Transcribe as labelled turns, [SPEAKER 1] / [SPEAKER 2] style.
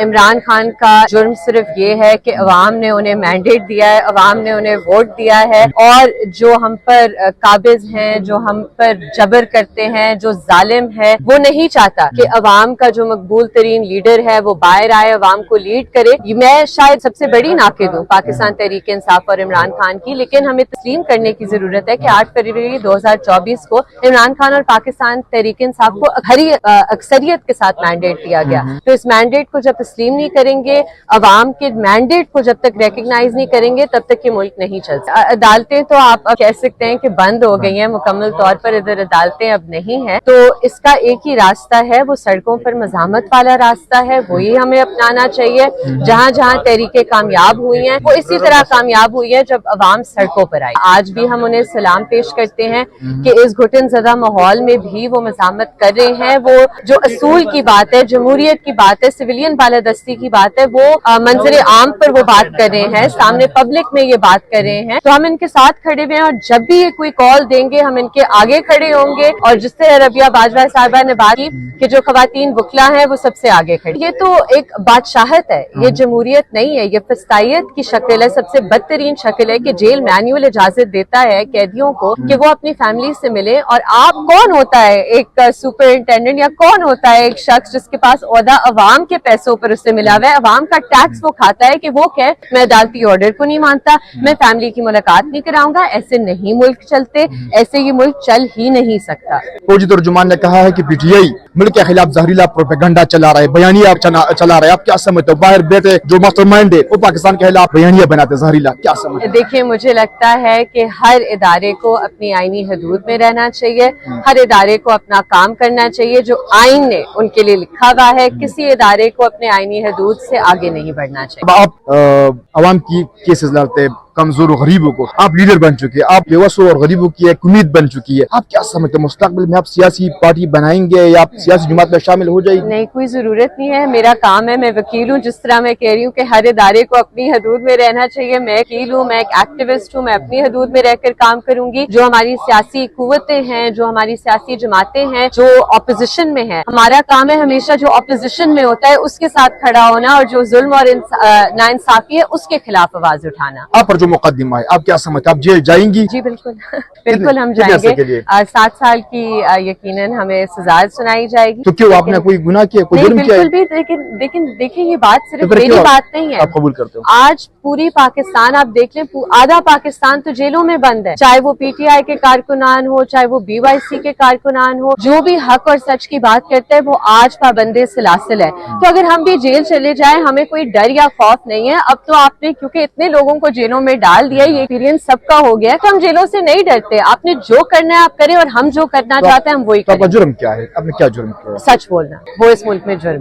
[SPEAKER 1] عمران خان کا جرم صرف یہ ہے کہ عوام نے انہیں مینڈیٹ دیا ہے، عوام نے انہیں ووٹ دیا ہے، اور جو ہم پر قابض ہیں، جو ہم پر جبر کرتے ہیں، جو ظالم ہے، وہ نہیں چاہتا کہ عوام کا جو مقبول ترین لیڈر ہے وہ باہر آئے، عوام کو لیڈ کرے۔ میں شاید سب سے بڑی ناقد ہوں پاکستان تحریک انصاف اور عمران خان کی، لیکن ہمیں تسلیم کرنے کی ضرورت ہے کہ 8 فروری 2024 کو عمران خان اور پاکستان تحریک انصاف کو بھری اکثریت کے ساتھ مینڈیٹ دیا گیا، تو اس مینڈیٹ کو جب تسلیم نہیں کریں گے، عوام کے مینڈیٹ کو جب تک ریکگنائز نہیں کریں گے، تب تک یہ ملک نہیں چلتا۔ عدالتیں تو آپ کہہ سکتے ہیں کہ بند ہو گئی ہیں مکمل طور پر، ادھر عدالتیں اب نہیں ہیں، تو اس کا ایک ہی راستہ ہے، وہ سڑکوں پر مزاحمت والا راستہ ہے، وہی ہمیں اپنانا چاہیے۔ جہاں جہاں تحریکیں کامیاب ہوئی ہیں وہ اسی طرح کامیاب ہوئی ہے جب عوام سڑکوں پر آئی۔ آج بھی ہم انہیں سلام پیش کرتے ہیں کہ اس گھٹن زدہ ماحول میں بھی وہ مزاحمت کر رہے ہیں، وہ جو اصول کی بات ہے، جمہوریت کی بات ہے، سویلین بالادستی کی بات ہے، وہ منظر عام پر وہ بات کر رہے ہیں، سامنے پبلک میں یہ بات کر رہے ہیں، تو ہم ان کے ساتھ کھڑے ہوئے ہیں، اور جب بھی یہ کوئی کال دیں گے ہم ان کے آگے کھڑے ہوں گے، اور جس طرح ربیہ باجوہ صاحبہ نے بات کی کہ جو خواتین وکلا ہیں وہ سب سے آگے کھڑی، یہ تو ایک بادشاہت ہے، یہ جمہوریت نہیں ہے، یہ فسطائیت کی شکل ہے، سب سے بدترین شکل ہے کہ جیل مینول اجازت دیتا ہے قیدیوں کو کہ وہ اپنی فیملی سے ملے، اور آپ کون ہوتا ہے ایک سپرنٹینڈنٹ یا کون ہوتا ہے ایک شخص جس کے پاس عہدہ عوام کے پیسوں پر اس سے ملا ہوا ہے، عوام کا ٹیکس وہ کھاتا ہے، کہ وہ کہ میں عدالتی آرڈر کو نہیں مانتا، میں فیملی کی ملاقات نہیں کراؤں گا۔ ایسے نہیں ملک چلتے، ایسے یہ ملک چل ہی نہیں سکتا۔
[SPEAKER 2] فوجی ترجمان نے کہا ہے کہ پی ٹی آئی ملک کے خلاف زہریلا پروپیگنڈا چلا رہا ہے، بیانیہ چلا رہا ہے، آپ کیا سمجھتے ہو؟ باہر بیٹھے جو ماسٹر مائنڈ ہے وہ پاکستان کے خلاف بیانیہ بناتے زہریلا، کیا سمجھتے ہیں؟
[SPEAKER 1] دیکھیں، مجھے لگتا ہے کہ ہر ادارے کو اپنی آئینی حدود میں رہنا چاہیے، ہر ادارے کو اپنا کام کرنا چاہیے جو آئین نے ان کے لیے لکھا ہوا ہے، کسی ادارے کو اپنے آئینی حدود سے آگے نہیں بڑھنا چاہیے۔
[SPEAKER 2] آپ عوام کی کیسز لڑتے، کمزور و غریبوں کو، آپ لیڈر بن چکے ہیں، آپ بیوسوں اور غریبوں کی ایک امید بن چکی ہے، آپ کیا سمجھتے ہیں مستقبل میں آپ سیاسی پارٹی بنائیں گے یا آپ سیاسی جماعت میں شامل ہو جائیں گے؟
[SPEAKER 1] نہیں، کوئی ضرورت نہیں ہے، میرا کام ہے، میں وکیل ہوں، جس طرح میں کہہ رہی ہوں کہ ہر ادارے کو اپنی حدود میں رہنا چاہیے، میں وکیل ہوں، میں ایک ایکٹیوسٹ ہوں، میں اپنی حدود میں رہ کر کام کروں گی۔ جو ہماری سیاسی قوتیں ہیں، جو ہماری سیاسی جماعتیں ہیں جو اپوزیشن میں ہیں، ہمارا کام ہے ہمیشہ جو اپوزیشن میں ہوتا ہے اس کے ساتھ کھڑا ہونا، اور جو ظلم اور ناانصافی ہے اس کے خلاف آواز اٹھانا۔
[SPEAKER 2] آپ پر جو مقدمہ ہے، آپ کیا سمجھتے ہیں؟ آپ جیل جائیں گی؟
[SPEAKER 1] جی بالکل بالکل ہم جائیں گے، 7 سال کی یقیناً ہمیں سزا سنائی جائے گی۔
[SPEAKER 2] تو کیوں آپ نے کوئی گناہ کیا، کوئی جرم کیا ہے؟
[SPEAKER 1] بالکل بھی، دیکھیں یہ بات صرف میری بات نہیں ہے،
[SPEAKER 2] آپ قبول کرتے ہو؟
[SPEAKER 1] آج پوری پاکستان آپ دیکھ لیں، آدھا پاکستان تو جیلوں میں بند ہے، چاہے وہ پی ٹی آئی کے کارکنان ہو، چاہے وہ بی وائی سی کے کارکنان ہو، جو بھی حق اور سچ کی بات کرتا ہے وہ آج پابندے سلاسل ہے۔ تو اگر ہم بھی جیل چلے جائیں ہمیں کوئی ڈر یا خوف نہیں ہے۔ اب تو آپ نے کیونکہ اتنے لوگوں کو جیلوں میں ڈال دیا، یہ ایکسپیرینس سب کا ہو گیا ہے، تو ہم جیلوں سے نہیں ڈرتے، آپ نے جو کرنا ہے آپ کریں، اور ہم جو کرنا چاہتے ہیں ہم وہی کریں۔
[SPEAKER 2] آپ کا جرم کیا ہے؟ آپ نے کیا جرم کیا؟
[SPEAKER 1] سچ بولنا وہ اس ملک میں جرم ہے۔